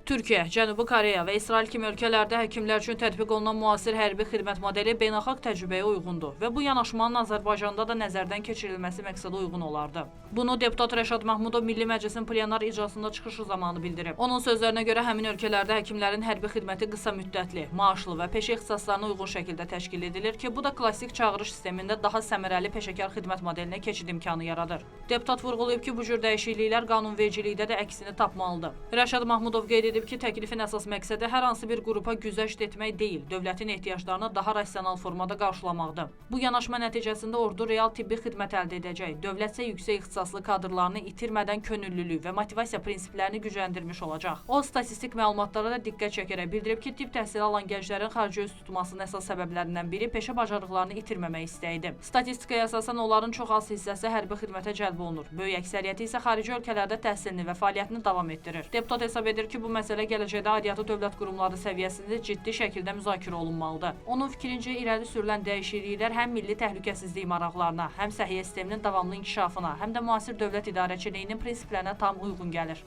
Türkiyə, Cənubi Koreya və İsrail kimi ölkələrdə həkimlər üçün tətbiq olunan müasir hərbi xidmət modeli beynəlxalq təcrübəyə uyğundur və bu yanaşmanın Azərbaycanda da nəzərdən keçirilməsi məqsədə uyğun olardı. Bunu deputat Rəşad Mahmudov Milli Məclisin plenar iclasında çıxışı zamanı bildirib. Onun sözlərinə görə həmin ölkələrdə həkimlərin hərbi xidməti qısa müddətli, maaşlı və peşə ixtisaslarına uyğun şəkildə təşkil edilir ki, bu da klassik çağırış sistemində daha səmərəli peşəkar xidmət modelinə keçid imkanı yaradır. Deputat vurğulayıb ki, bu cür dəyişikliklər qanunvericilikdə də əksini tapmalıdır. Rəşad Mahmudov qeyd edib ki, təklifin əsas məqsədi hər hansı bir qrupa güzəşt etmək deyil, dövlətin ehtiyaclarını daha rasional formada qarşılamaqdır. Bu yanaşma nəticəsində ordu real tibbi xidmət əldə edəcək, dövlət isə yüksək ixtisaslı kadrlarını itirmədən könüllülük və motivasiya prinsiplərini gücləndirmiş olacaq. O, statistik məlumatlara da diqqət çəkərək bildirib ki, tibb təhsili alan gənclərin xarici üz tutmasının əsas səbəblərindən biri peşə bacarıqlarını itirməmək istəyidir. Statistikaya əsasən onların çox az hissəsi hərbi xidmətə cəlb olunur, böyük əksəriyyəti isə xarici ölkələrdə təhsilini və fəaliyyətini davam etdirir. Deputat hesab edir ki, bu məsələ gələcəkdə aidiyyatı dövlət qurumları səviyyəsində ciddi şəkildə müzakirə olunmalıdır. Onun fikrincə, irəli sürülən dəyişikliklər həm milli təhlükəsizlik maraqlarına, həm səhiyyə sisteminin davamlı inkişafına, həm də müasir dövlət idarəçiliyinin prinsiplərinə tam uyğun gəlir.